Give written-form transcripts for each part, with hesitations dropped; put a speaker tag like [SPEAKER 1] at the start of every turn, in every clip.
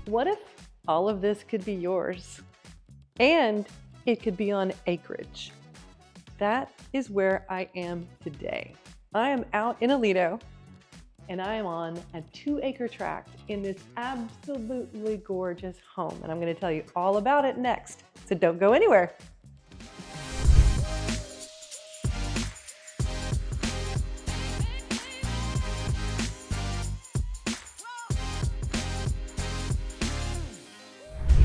[SPEAKER 1] What if all of this could be yours? And it could be on acreage. That is where I am today. I am out in Aledo and I am on a 2-acre tract in this absolutely gorgeous home. And I'm going to tell you all about it next. So don't go anywhere.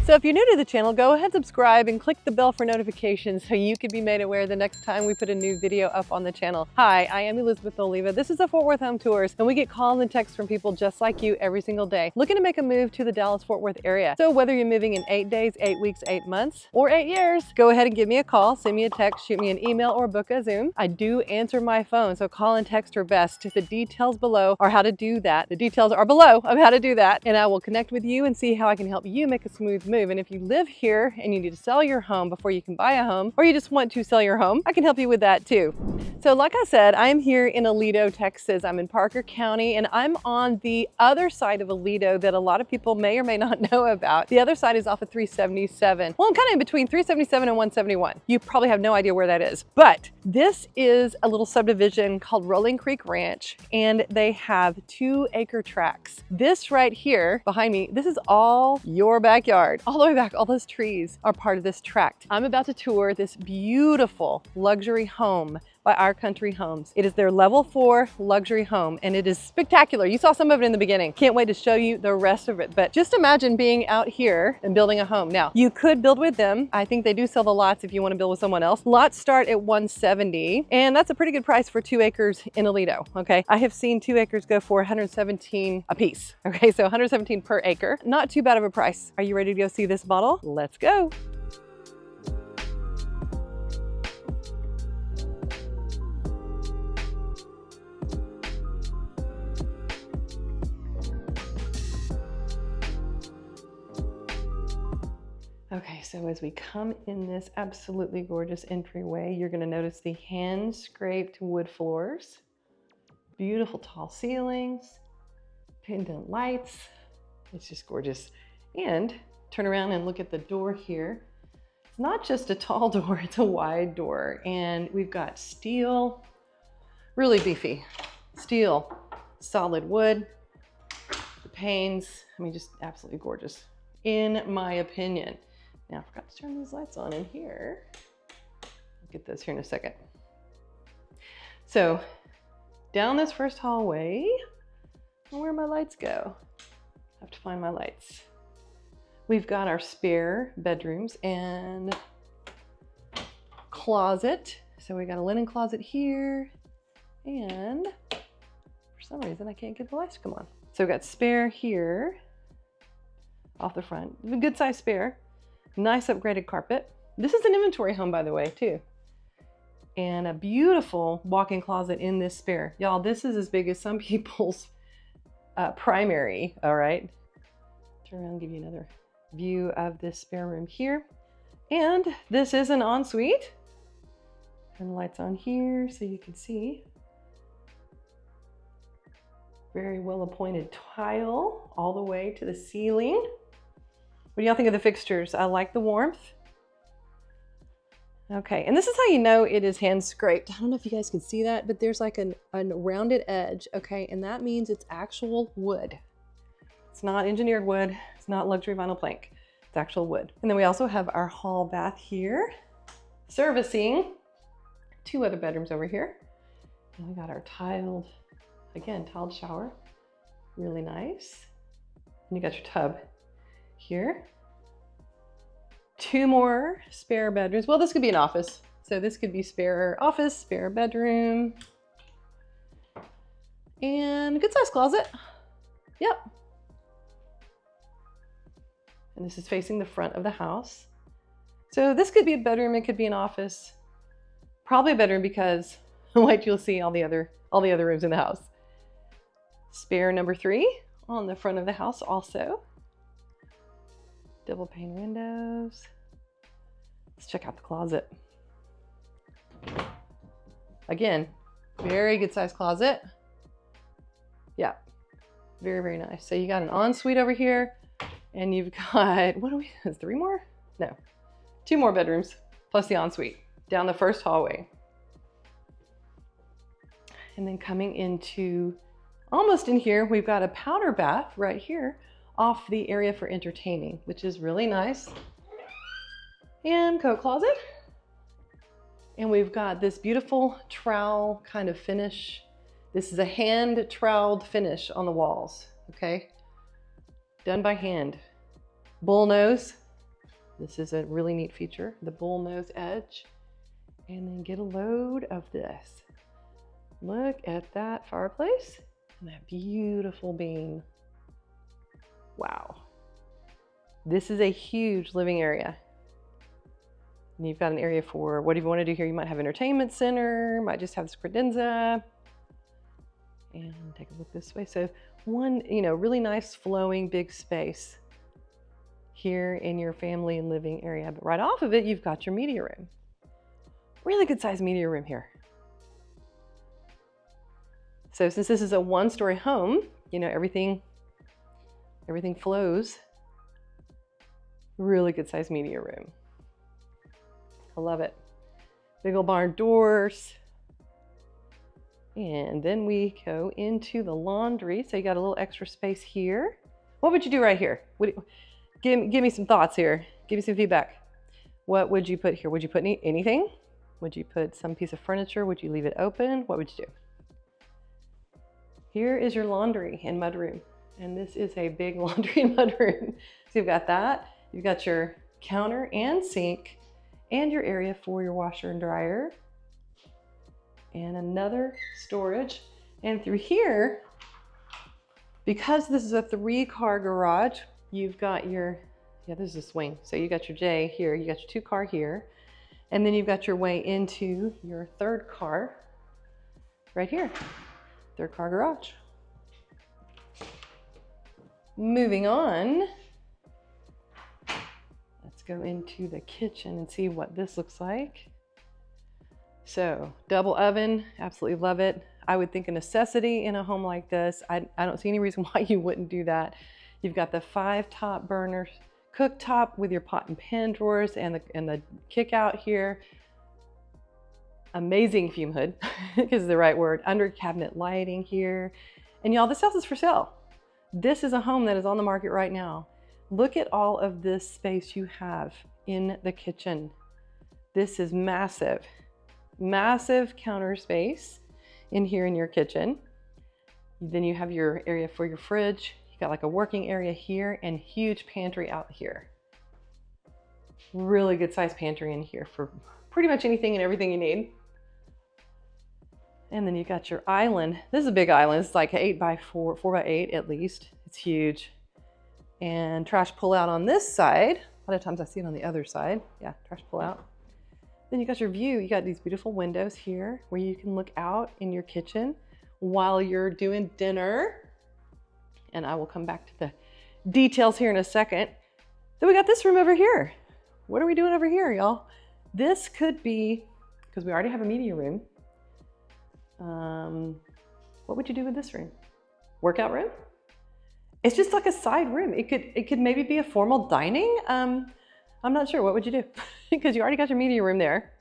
[SPEAKER 1] So if you're new to the channel, go ahead, subscribe, and click the bell for notifications so you can be made aware the next time we put a new video up on the channel. Hi, I am Elizabeth Oliva. This is the Fort Worth Home Tours, and we get calls and texts from people just like you every single day, looking to make a move to the Dallas-Fort Worth area. So whether you're moving in 8 days, 8 weeks, 8 months, or 8 years, go ahead and give me a call, send me a text, shoot me an email, or book a Zoom. I do answer my phone, so call and text are best. The details below are how to do that. The details are below of how to do that, and I will connect with you and see how I can help you make a smooth move. And if you live here and you need to sell your home before you can buy a home, or you just want to sell your home, I can help you with that too. So like I said, I'm here in Aledo, Texas. I'm in Parker County, and I'm on the other side of Aledo that a lot of people may or may not know about. The other side is off of 377. Well, I'm kind of in between 377 and 171. You probably have no idea where that is, but this is a little subdivision called Rolling Creek Ranch, and they have 2-acre tracts. This right here behind me, this is all your backyard, all the way back. All those trees are part of this tract. I'm about to tour this beautiful luxury home by Our Country Homes. It is their level 4 luxury home, and it is spectacular. You saw some of it in the beginning. Can't wait to show you the rest of it. But just imagine being out here and building a home. Now, you could build with them. I think they do sell the lots if you want to build with someone else. Lots start at 170, and that's a pretty good price for 2 acres in Aledo. Okay, I have seen 2 acres go for 117 a piece. Okay, so 117 per acre. Not too bad of a price. Are you ready to go see this model? Let's go. Okay, so as we come in this absolutely gorgeous entryway, you're going to notice the hand-scraped wood floors, beautiful tall ceilings, pendant lights. It's just gorgeous. And turn around and look at the door here. It's not just a tall door, it's a wide door. And we've got steel, really beefy, steel, solid wood. The panes, I mean, just absolutely gorgeous, in my opinion. Now, I forgot to turn these lights on in here. I'll get those here in a second. So, down this first hallway, where my lights go? I have to find my lights. We've got our spare bedrooms and closet. So we got a linen closet here, and for some reason I can't get the lights to come on. So we've got spare here off the front, a good size spare. Nice upgraded carpet. This is an inventory home, by the way, too. And a beautiful walk-in closet in this spare. Y'all, this is as big as some people's primary, all right? Turn around and give you another view of this spare room here. And this is an ensuite. Turn the lights on here so you can see. Very well appointed tile all the way to the ceiling. What do y'all think of the fixtures? I like the warmth. Okay, and this is how you know it is hand scraped. I don't know if you guys can see that, but there's like a rounded edge, okay? And that means it's actual wood. It's not engineered wood. It's not luxury vinyl plank. It's actual wood. And then we also have our hall bath here, servicing 2 other bedrooms over here. And we got our tiled, again, tiled shower. Really nice. And you got your tub here. 2 more spare bedrooms. Well, this could be an office. So this could be spare office, spare bedroom, and a good sized closet. Yep. And this is facing the front of the house. So this could be a bedroom, it could be an office. Probably a bedroom because wait till you'll see all the other rooms in the house. Spare number 3 on the front of the house also. Double pane windows. Let's check out the closet. Again, very good sized closet. Yeah, very, very nice. So you got an ensuite over here, And you've got, what do we, is 3 more? No, 2 more bedrooms plus the ensuite down the first hallway. And then coming into almost in here, we've got a powder bath right here off the area for entertaining, which is really nice. And coat closet. And we've got this beautiful trowel kind of finish. This is a hand troweled finish on the walls, okay? Done by hand. Bull nose. This is a really neat feature, the bull nose edge. And then get a load of this. Look at that fireplace and that beautiful beam. Wow. This is a huge living area. And you've got an area for whatever you want to do here. You might have entertainment center, might just have this credenza. And take a look this way. So one, really nice flowing big space here in your family and living area. But right off of it, you've got your media room. Really good sized media room here. So since this is a 1-story home, everything flows. Really good sized media room. I love it. Big old barn doors. And then we go into the laundry. So you got a little extra space here. What would you do right here? Give me some thoughts here. Give me some feedback. What would you put here? Would you put anything? Would you put some piece of furniture? Would you leave it open? What would you do? Here is your laundry and mudroom. And this is a big laundry and mudroom. So you've got that. You've got your counter and sink and your area for your washer and dryer. And another storage. And through here, because this is a 3-car garage, you've got your, this is a swing. So you got your J here, you got your 2-car here, and then you've got your way into your 3rd car right here, 3rd-car garage. Moving on, let's go into the kitchen and see what this looks like. So double oven, absolutely love it. I would think a necessity in a home like this. I don't see any reason why you wouldn't do that. You've got the 5 top burners, cooktop with your pot and pan drawers and the kick out here. Amazing fume hood is the right word. Under cabinet lighting here. And y'all, this house is for sale. This is a home that is on the market right now. Look at all of this space you have in the kitchen. This is massive. Massive counter space in here in your kitchen. Then you have your area for your fridge. You got like a working area here and huge pantry out here. Really good sized pantry in here for pretty much anything and everything you need. And then you got your island. This is a big island. It's like 8x4, 4x8 at least. It's huge. And trash pull out on this side. A lot of times I see it on the other side. Yeah, trash pull out. Then you got your view. You got these beautiful windows here where you can look out in your kitchen while you're doing dinner. And I will come back to the details here in a second. Then we got this room over here. What are we doing over here, y'all? This could be, because we already have a media room. What would you do with this room? Workout room? It's just like a side room. It could maybe be a formal dining. I'm not sure. What would you do? Because you already got your media room there.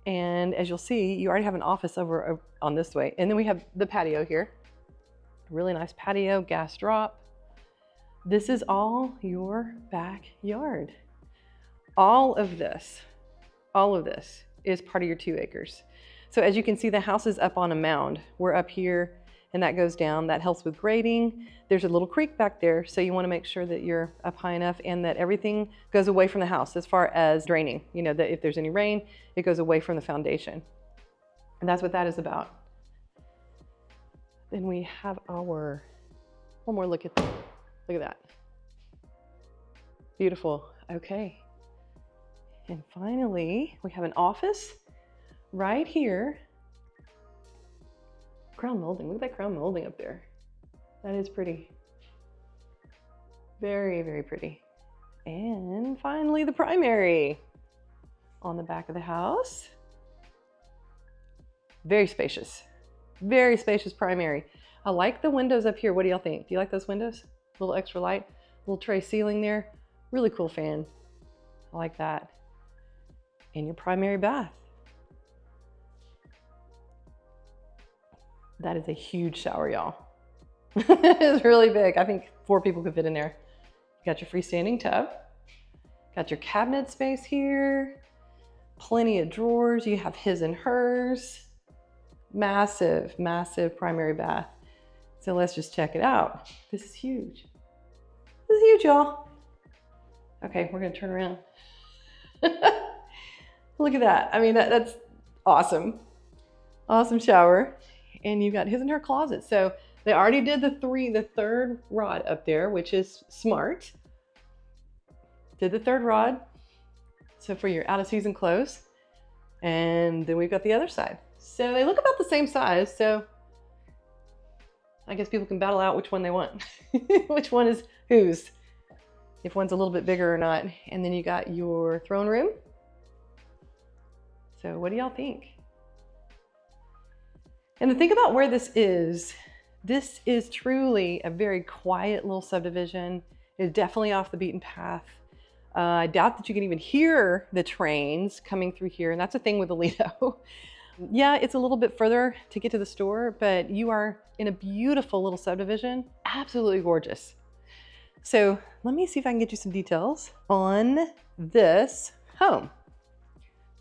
[SPEAKER 1] And as you'll see, you already have an office over on this way. And then we have the patio here. Really nice patio, gas drop. This is all your backyard. All of this is part of your 2 acres. So as you can see, the house is up on a mound. We're up here and that goes down. That helps with grading. There's a little creek back there, so you want to make sure that you're up high enough and that everything goes away from the house as far as draining. You know, that if there's any rain, it goes away from the foundation. And that's what that is about. Then we have our, one more look at that. Look at that. Beautiful. Okay. And finally, we have an office right here. Crown molding. Look at that crown molding up there. That is pretty. Very, very pretty. And finally, the primary on the back of the house. Very spacious. Very spacious primary. I like the windows up here. What do y'all think? Do you like those windows? A little extra light. Little tray ceiling there. Really cool fan. I like that. And your primary bath. That is a huge shower, y'all. It's really big. I think 4 people could fit in there. You got your freestanding tub. Got your cabinet space here. Plenty of drawers. You have his and hers. Massive, massive primary bath. So let's just check it out. This is huge. This is huge, y'all. Okay, we're gonna turn around. Look at that. I mean, that's awesome. Awesome shower. And you got his and her closet. So they already did the third rod up there, which is smart. Did the third rod. So for your out of season clothes. And then we've got the other side. So they look about the same size. So I guess people can battle out which one they want. Which one is whose. If one's a little bit bigger or not. And then you got your throne room. So what do y'all think? And the thing about where this is truly a very quiet little subdivision. It's definitely off the beaten path. I doubt that you can even hear the trains coming through here. And that's the thing with Aledo. Yeah, it's a little bit further to get to the store, but you are in a beautiful little subdivision. Absolutely gorgeous. So let me see if I can get you some details on this home.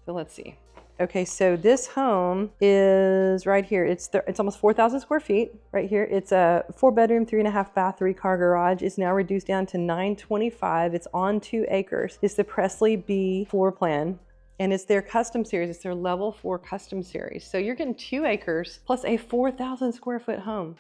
[SPEAKER 1] So let's see. Okay, so this home is right here. It's almost 4,000 square feet right here. It's a 4-bedroom, 3.5 bath, 3-car garage. It's now reduced down to 925. It's on 2 acres. It's the Presley B floor plan. And it's their custom series. It's their level 4 custom series. So you're getting 2 acres plus a 4,000 square foot home.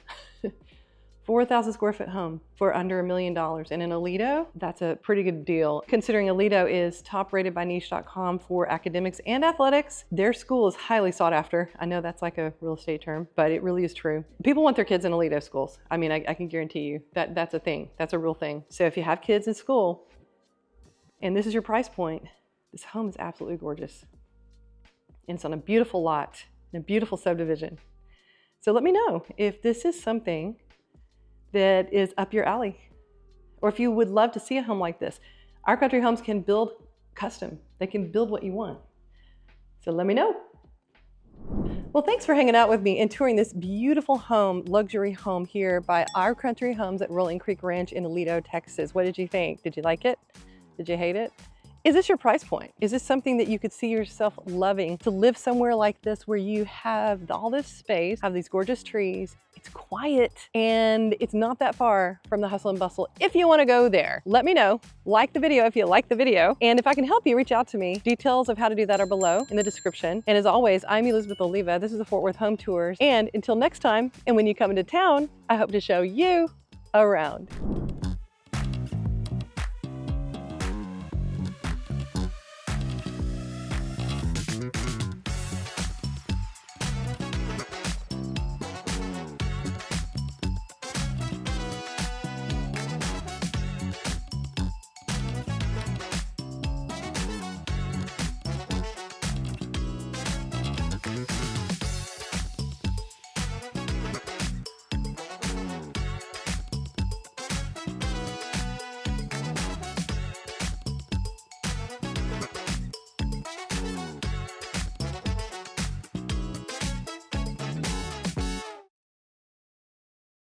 [SPEAKER 1] 4,000 square foot home for under $1 million. And in Aledo, that's a pretty good deal. Considering Aledo is top rated by niche.com for academics and athletics, their school is highly sought after. I know that's like a real estate term, but it really is true. People want their kids in Aledo schools. I mean, I can guarantee you that that's a thing. That's a real thing. So if you have kids in school and this is your price point, this home is absolutely gorgeous. And it's on a beautiful lot, in a beautiful subdivision. So let me know if this is something that is up your alley, or if you would love to see a home like this. Our Country Homes can build custom. They can build what you want. So let me know. Well, thanks for hanging out with me and touring this beautiful home, luxury home here by Our Country Homes at Rolling Creek Ranch in Aledo, Texas. What did you think? Did you like it? Did you hate it? Is this your price point? Is this something that you could see yourself loving, to live somewhere like this where you have all this space, have these gorgeous trees, it's quiet, and it's not that far from the hustle and bustle? If you want to go there, let me know. Like the video if you like the video. And if I can help you, reach out to me. Details of how to do that are below in the description. And as always, I'm Elizabeth Oliva. This is the Fort Worth Home Tours. And until next time, and when you come into town, I hope to show you around.